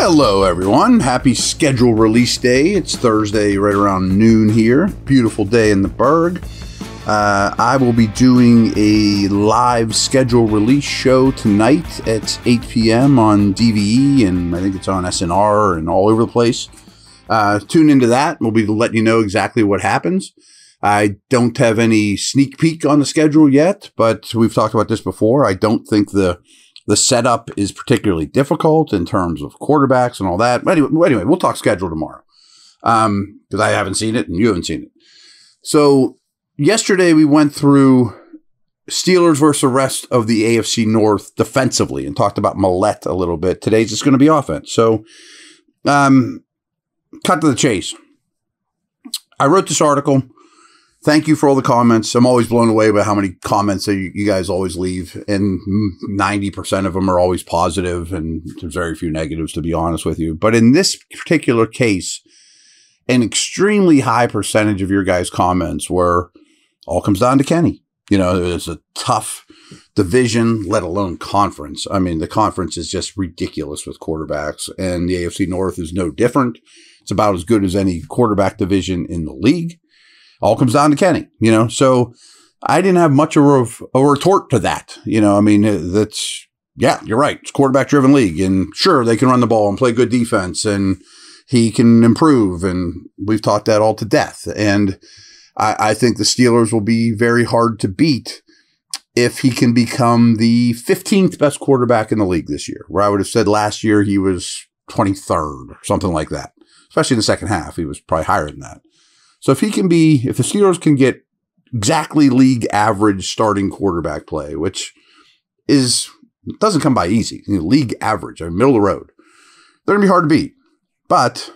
Hello, everyone. Happy schedule release day. It's Thursday, right around noon here. Beautiful day in the Berg. I will be doing a live schedule release show tonight at 8 p.m. on DVE, and I think it's on SNR and all over the place. Tune into that. We'll be letting you know exactly what happens. I don't have any sneak peek on the schedule yet, but we've talked about this before. I don't think the setup is particularly difficult in terms of quarterbacks and all that. But anyway, we'll talk schedule tomorrow because I haven't seen it and you haven't seen it. So yesterday we went through Steelers versus the rest of the AFC North defensively and talked about Millette a little bit. Today's just going to be offense. So cut to the chase. I wrote this article. Thank you for all the comments. I'm always blown away by how many comments that you guys always leave, and 90% of them are always positive, and there's very few negatives, to be honest with you. But in this particular case, an extremely high percentage of your guys' comments were all comes down to Kenny. You know, it's a tough division, let alone conference. I mean, the conference is just ridiculous with quarterbacks, and the AFC North is no different. It's about as good as any quarterback division in the league. All comes down to Kenny, you know, so I didn't have much of a retort to that. You know, I mean, yeah, you're right. It's a quarterback driven league, and sure, they can run the ball and play good defense, and he can improve. And we've taught that all to death. And I think the Steelers will be very hard to beat if he can become the 15th best quarterback in the league this year, where I would have said last year he was 23rd or something like that, especially in the second half. He was probably higher than that. So if the Steelers can get exactly league average starting quarterback play, which doesn't come by easy, league average, middle of the road, they're going to be hard to beat. But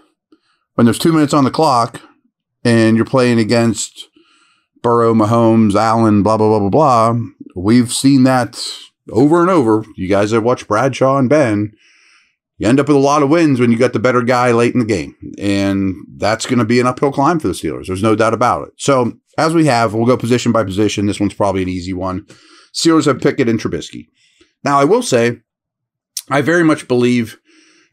when there's 2 minutes on the clock and you're playing against Burrow, Mahomes, Allen, blah, blah, blah, blah, blah, we've seen that over and over. You guys have watched Bradshaw and Ben. You end up with a lot of wins when you got the better guy late in the game. And that's going to be an uphill climb for the Steelers. There's no doubt about it. So as we'll go position by position. This one's probably an easy one. Steelers have Pickett and Trubisky. Now, I will say, I very much believe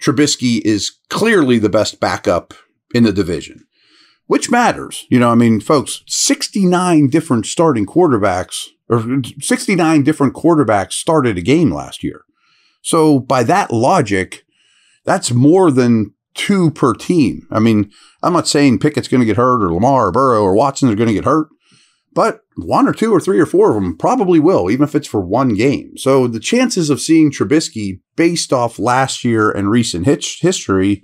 Trubisky is clearly the best backup in the division, which matters. You know, I mean, folks, 69 different quarterbacks started a game last year. So by that logic, that's more than 2 per team. I mean, I'm not saying Pickett's going to get hurt, or Lamar or Burrow or Watson are going to get hurt, but 1 or 2 or 3 or 4 of them probably will, even if it's for one game. So the chances of seeing Trubisky based off last year and recent history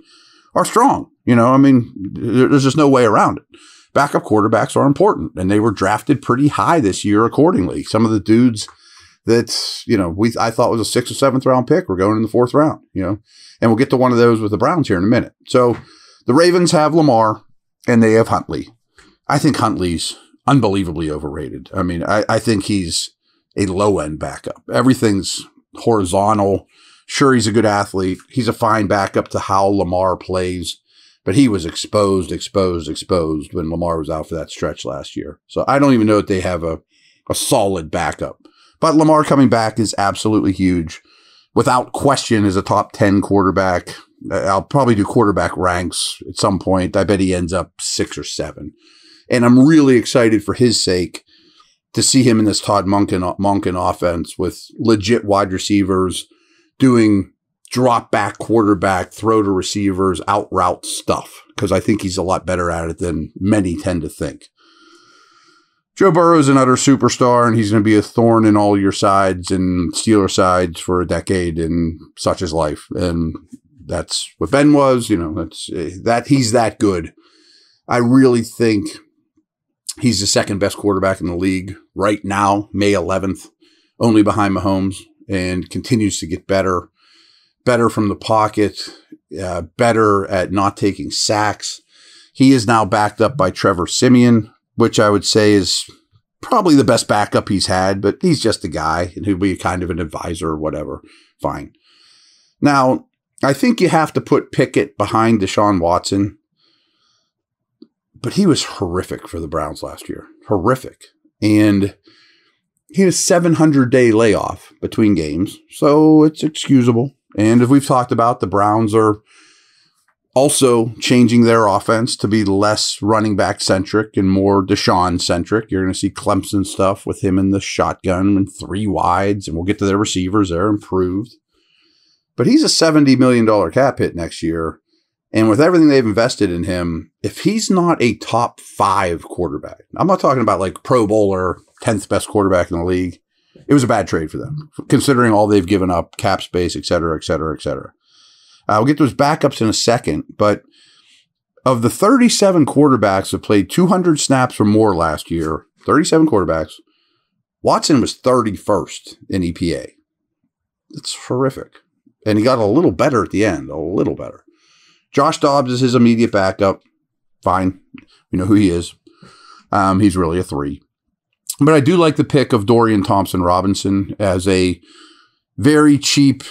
are strong. You know, I mean, there's just no way around it. Backup quarterbacks are important, and they were drafted pretty high this year accordingly. Some of the dudes that, you know, I thought was a 6th or 7th round pick, we're going in the 4th round, you know, and we'll get to one of those with the Browns here in a minute. So the Ravens have Lamar and they have Huntley. I think Huntley's unbelievably overrated. I mean, I think he's a low end backup. Everything's horizontal. Sure, he's a good athlete. He's a fine backup to how Lamar plays, but he was exposed when Lamar was out for that stretch last year. So I don't even know that they have a solid backup. But Lamar coming back is absolutely huge. Without question, is a top 10 quarterback. I'll probably do quarterback ranks at some point. I bet he ends up 6 or 7. And I'm really excited for his sake to see him in this Todd Monken offense with legit wide receivers doing drop back quarterback, throw to receivers, out route stuff. Because I think he's a lot better at it than many tend to think. Joe Burrow is an utter superstar, and he's going to be a thorn in all your sides and Steeler sides for a decade, and such is life. And that's what Ben was. You know, he's that good. I really think he's the second best quarterback in the league right now, May 11th, only behind Mahomes, and continues to get better from the pocket, better at not taking sacks. He is now backed up by Trevor Siemian, which I would say is probably the best backup he's had, but he's just a guy, and he'll be kind of an advisor or whatever. Fine. Now, I think you have to put Pickett behind Deshaun Watson, but he was horrific for the Browns last year. Horrific. And he had a 700-day layoff between games, so it's excusable. And as we've talked about, the Browns are also changing their offense to be less running back centric and more Deshaun centric. You're going to see Clemson stuff with him in the shotgun and 3 wides, and we'll get to their receivers. They're improved. But he's a $70 million cap hit next year. And with everything they've invested in him, if he's not a top 5 quarterback, I'm not talking about like Pro Bowler, 10th best quarterback in the league. It was a bad trade for them, considering all they've given up, cap space, et cetera, et cetera, et cetera. We'll get to his backups in a second, but of the 37 quarterbacks that played 200 snaps or more last year, 37 quarterbacks, Watson was 31st in EPA. It's horrific. And he got a little better at the end, a little better. Josh Dobbs is his immediate backup. Fine. We know who he is. He's really a 3. But I do like the pick of Dorian Thompson-Robinson as a very cheap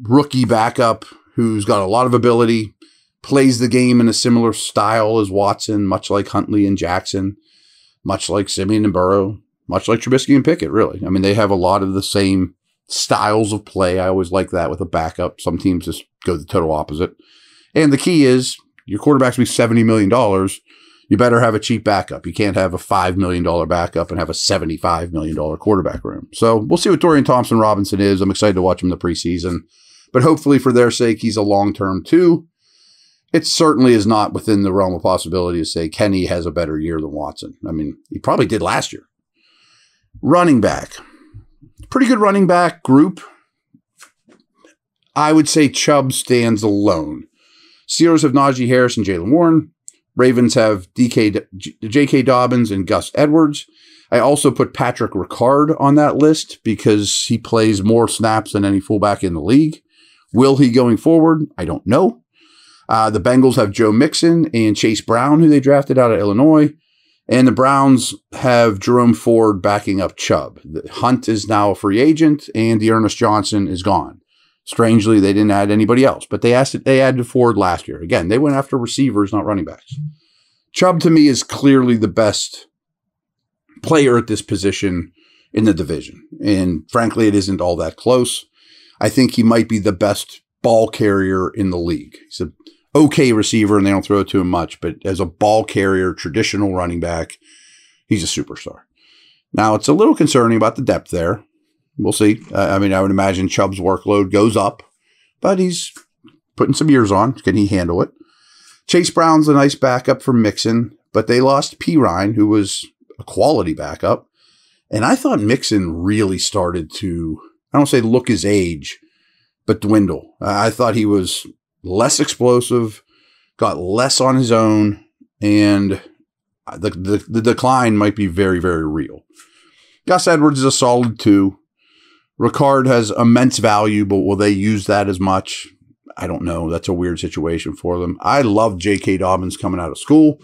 rookie backup who's got a lot of ability, plays the game in a similar style as Watson, much like Huntley and Jackson, much like Simeon and Burrow, much like Trubisky and Pickett, really. I mean, they have a lot of the same styles of play. I always like that with a backup. Some teams just go the total opposite. And the key is your quarterback's be $70 million. You better have a cheap backup. You can't have a $5 million backup and have a $75 million quarterback room. So we'll see what Dorian Thompson-Robinson is. I'm excited to watch him in the preseason. But hopefully for their sake, he's a long-term 2. It certainly is not within the realm of possibility to say Kenny has a better year than Watson. I mean, he probably did last year. Running back. Pretty good running back group. I would say Chubb stands alone. Steelers have Najee Harris and Jaylen Warren. Ravens have J.K. Dobbins and Gus Edwards. I also put Patrick Ricard on that list because he plays more snaps than any fullback in the league. Will he going forward? I don't know. The Bengals have Joe Mixon and Chase Brown, who they drafted out of Illinois. And the Browns have Jerome Ford backing up Chubb. Hunt is now a free agent, and Dearness Johnson is gone. Strangely, they didn't add anybody else, but they added Ford last year. Again, they went after receivers, not running backs. Chubb, to me, is clearly the best player at this position in the division. And frankly, it isn't all that close. I think he might be the best ball carrier in the league. He's an okay receiver, and they don't throw it to him much, but as a ball carrier, traditional running back, he's a superstar. Now, it's a little concerning about the depth there. We'll see. I mean, I would imagine Chubb's workload goes up, but he's putting some years on. Can he handle it? Chase Brown's a nice backup for Mixon, but they lost Pirine, who was a quality backup. And I thought Mixon really started to, I don't say look his age, but dwindle. I thought he was less explosive, got less on his own, and the decline might be very, very real. Gus Edwards is a solid 2. Ricard has immense value, but will they use that as much? I don't know. That's a weird situation for them. I loved J.K. Dobbins coming out of school.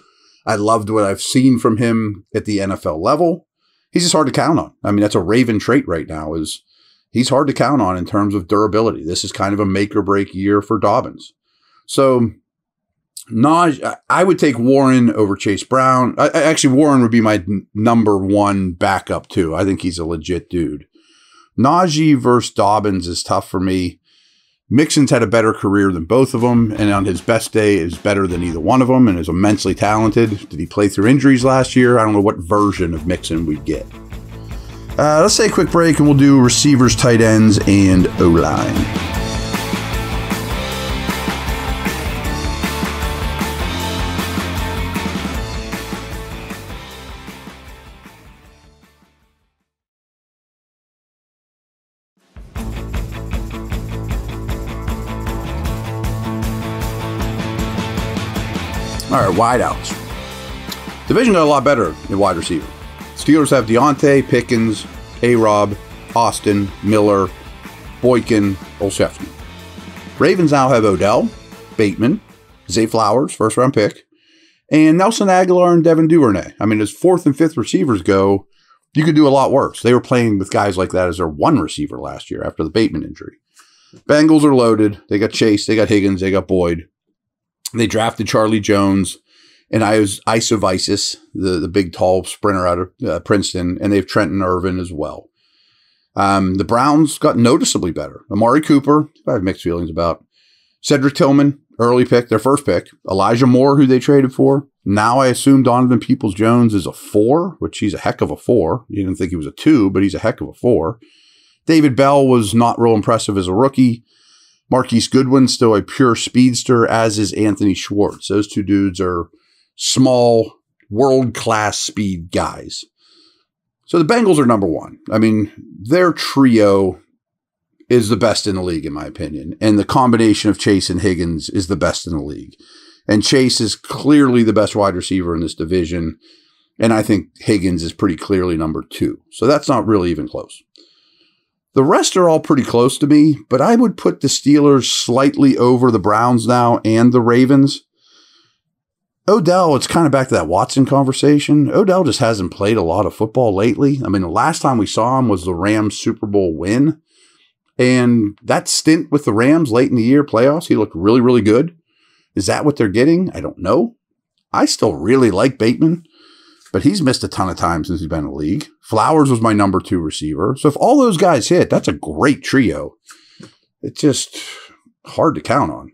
I loved what I've seen from him at the NFL level. He's just hard to count on. I mean, that's a Raven trait right now, is he's hard to count on in terms of durability. This is kind of a make or break year for Dobbins. So I would take Warren over Chase Brown. Actually, Warren would be my number 1 backup too. I think he's a legit dude. Najee versus Dobbins is tough for me. Mixon's had a better career than both of them, and on his best day is better than either one of them and is immensely talented. Did he play through injuries last year? I don't know what version of Mixon we'd get. Let's take a quick break, and we'll do receivers, tight ends, and O-line. All right, wideouts. Division got a lot better in wide receiver. Steelers have Deontay, Pickens, A-Rob, Austin, Miller, Boykin, Olszewski. Ravens now have Odell, Bateman, Zay Flowers, first-round pick, and Nelson Aguilar and Devin Duvernay. I mean, as 4th and 5th receivers go, you could do a lot worse. They were playing with guys like that as their 1 receiver last year after the Bateman injury. Bengals are loaded. They got Chase, they got Higgins, they got Boyd. They drafted Charlie Jones and Isovicis, the big, tall sprinter out of Princeton, and they have Trenton Irvin as well. The Browns got noticeably better. Amari Cooper, I have mixed feelings about. Cedric Tillman, early pick, their first pick. Elijah Moore, who they traded for. Now I assume Donovan Peoples-Jones is a 4, which he's a heck of a 4. You didn't think he was a 2, but he's a heck of a 4. David Bell was not real impressive as a rookie. Marquise Goodwin, still a pure speedster, as is Anthony Schwartz. Those two dudes are small, world-class speed guys. So the Bengals are number 1. I mean, their trio is the best in the league, in my opinion. And the combination of Chase and Higgins is the best in the league. And Chase is clearly the best wide receiver in this division. And I think Higgins is pretty clearly number 2. So that's not really even close. The rest are all pretty close to me, but I would put the Steelers slightly over the Browns now and the Ravens. Odell, it's kind of back to that Watson conversation. Odell just hasn't played a lot of football lately. I mean, the last time we saw him was the Rams Super Bowl win. And that stint with the Rams late in the year playoffs, he looked really, really good. Is that what they're getting? I don't know. I still really like Bateman, but he's missed a ton of time since he's been in the league. Flowers was my number 2 receiver. So if all those guys hit, that's a great trio. It's just hard to count on.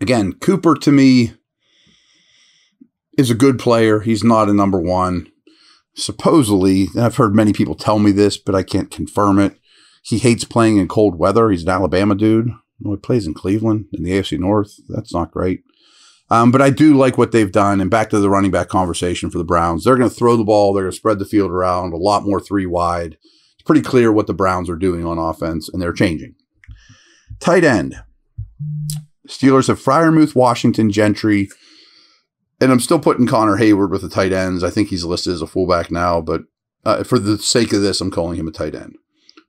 Again, Cooper to me is a good player. He's not a number 1. Supposedly, and I've heard many people tell me this, but I can't confirm it. He hates playing in cold weather. He's an Alabama dude. Well, he plays in Cleveland in the AFC North. That's not great. But I do like what they've done. And back to the running back conversation for the Browns. They're going to throw the ball. They're going to spread the field around. A lot more 3 wide. It's pretty clear what the Browns are doing on offense, and they're changing. Tight end. Steelers have Freiermuth, Washington, Gentry. And I'm still putting Connor Hayward with the tight ends. I think he's listed as a fullback now, but for the sake of this, I'm calling him a tight end.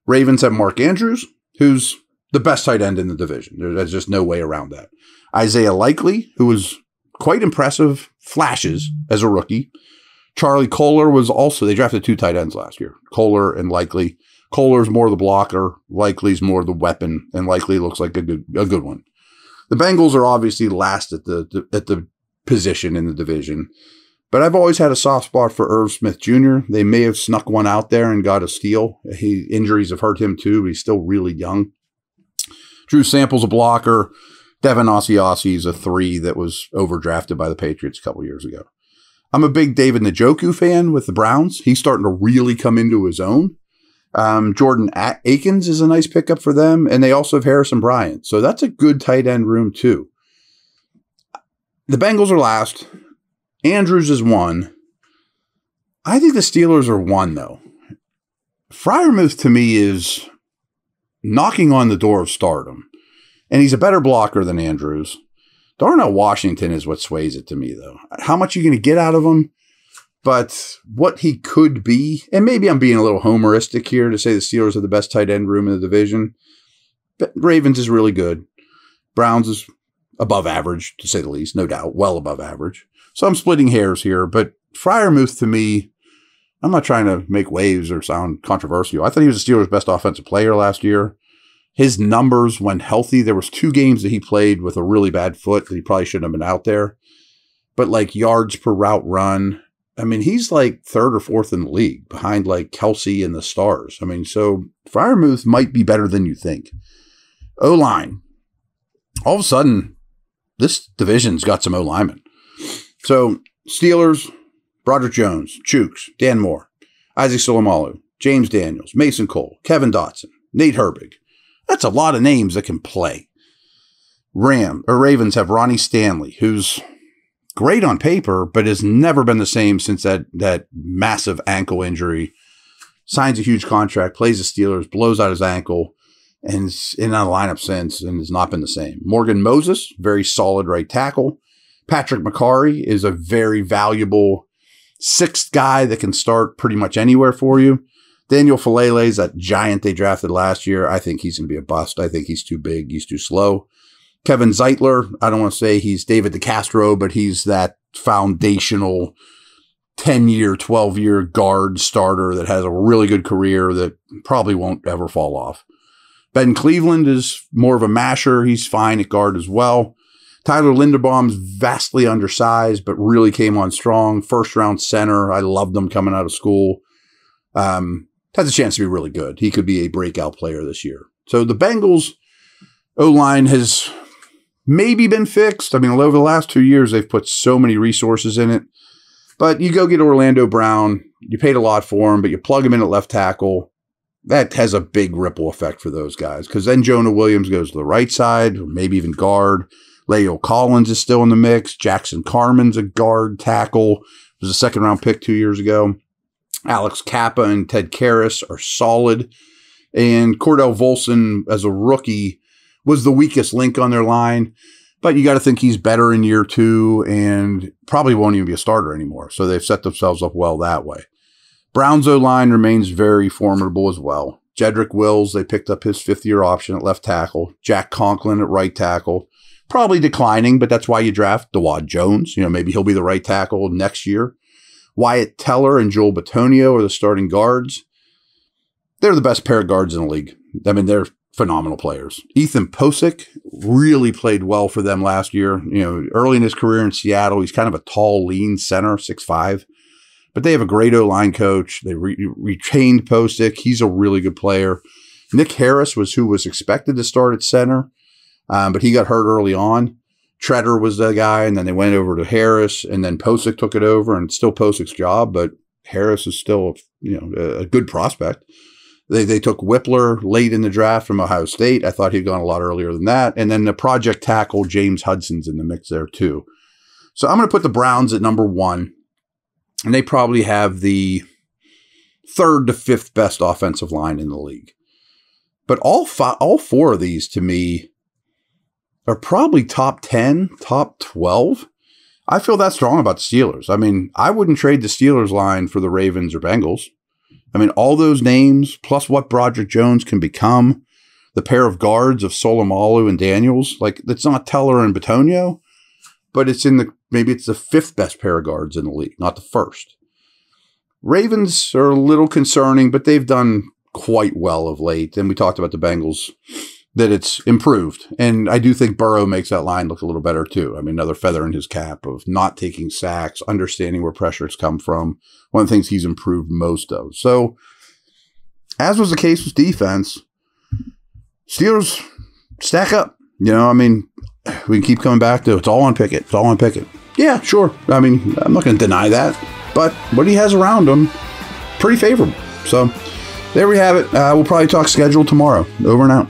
Ravens have Mark Andrews, who's the best tight end in the division. There's just no way around that. Isaiah Likely, who was quite impressive flashes as a rookie. Charlie Kolar was also, they drafted 2 tight ends last year, Kolar and Likely. Kolar's more the blocker, Likely's more the weapon, and Likely looks like a good one. The Bengals are obviously last at the position in the division, but I've always had a soft spot for Irv Smith Jr. They may have snuck one out there and got a steal. Injuries have hurt him too, but he's still really young. Drew Sample's a blocker. Devin Asiasi is a 3 that was overdrafted by the Patriots a couple years ago. I'm a big David Njoku fan with the Browns. He's starting to really come into his own. Jordan Akins is a nice pickup for them, and they also have Harrison Bryant. So that's a good tight end room too. The Bengals are last. Andrews is 1. I think the Steelers are 1, though. Freiermuth, to me, is knocking on the door of stardom. And he's a better blocker than Andrews. Darnell Washington is what sways it to me, though. How much are you going to get out of him? But what he could be, and maybe I'm being a little homeristic here to say the Steelers are the best tight end room in the division. But Ravens is really good. Browns is above average, to say the least, no doubt, well above average. So I'm splitting hairs here, but Freiermuth to me, I'm not trying to make waves or sound controversial. I thought he was the Steelers' best offensive player last year. His numbers when healthy, there was 2 games that he played with a really bad foot that he probably shouldn't have been out there. But like yards per route run, I mean, he's like 3rd or 4th in the league behind like Kelsey and the Stars. I mean, so Freiermuth might be better than you think. O-line. All of a sudden, this division's got some O-linemen. So Steelers, Broderick Jones, Chooks, Dan Moore, Isaac Solomalu, James Daniels, Mason Cole, Kevin Dotson, Nate Herbig. That's a lot of names that can play. Ravens have Ronnie Stanley, who's great on paper, but has never been the same since that massive ankle injury. Signs a huge contract, plays the Steelers, blows out his ankle, and is in and out of the lineup since and has not been the same. Morgan Moses, very solid right tackle. Patrick McCarry is a very valuable 6th guy that can start pretty much anywhere for you. Daniel Falele is that giant they drafted last year. I think he's going to be a bust. I think he's too big. He's too slow. Kevin Zeitler, I don't want to say he's David DeCastro, but he's that foundational 10-year, 12-year guard starter that has a really good career that probably won't ever fall off. Ben Cleveland is more of a masher. He's fine at guard as well. Tyler Linderbaum's vastly undersized, but really came on strong. 1st-round center. I loved him coming out of school. has a chance to be really good. He could be a breakout player this year. So the Bengals O-line has maybe been fixed. I mean, over the last 2 years, they've put so many resources in it. But you go get Orlando Brown, you paid a lot for him, but you plug him in at left tackle. That has a big ripple effect for those guys, because then Jonah Williams goes to the right side, or maybe even guard. Leo Collins is still in the mix. Jackson Carman's a guard tackle. Was a second-round pick 2 years ago. Alex Kappa and Ted Karras are solid. And Cordell Volson, as a rookie, was the weakest link on their line. But you got to think he's better in year 2 and probably won't even be a starter anymore. So they've set themselves up well that way. Browns O-line remains very formidable as well. Jedrick Wills, they picked up his 5th-year option at left tackle. Jack Conklin at right tackle. Probably declining, but that's why you draft DeWad Jones. Maybe he'll be the right tackle next year. Wyatt Teller and Joel Bitonio are the starting guards. They're the best pair of guards in the league. I mean, they're phenomenal players. Ethan Posick really played well for them last year. Early in his career in Seattle, he's kind of a tall, lean center, 6'5". But they have a great O-line coach. They retained Posick. He's a really good player. Nick Harris was who was expected to start at center, but he got hurt early on. Treader was the guy, and then they went over to Harris, and then Posick took it over, and it's still Posick's job, but Harris is still a good prospect. They took Whippler late in the draft from Ohio State. I thought he'd gone a lot earlier than that. And then the project tackle, James Hudson's in the mix there too. So I'm going to put the Browns at number 1. And they probably have the 3rd to 5th best offensive line in the league. But all 4 of these, to me, are probably top 10, top 12. I feel that strong about the Steelers. I mean, I wouldn't trade the Steelers line for the Ravens or Bengals. I mean, all those names, plus what Broderick Jones can become, the pair of guards of Solomalu and Daniels, like, it's not Teller and Bitonio, but it's maybe it's the 5th best pair of guards in the league, not the 1st. Ravens are a little concerning, but they've done quite well of late. And we talked about the Bengals, that it's improved. And I do think Burrow makes that line look a little better too. I mean, another feather in his cap of not taking sacks, understanding where pressures come from. One of the things he's improved most of. So, as was the case with defense, Steelers stack up. I mean, we can keep coming back to it's all on Pickett. It's all on Pickett. Yeah, sure. I mean, I'm not going to deny that. But what he has around him, pretty favorable. So, there we have it. We'll probably talk schedule tomorrow. Over and out.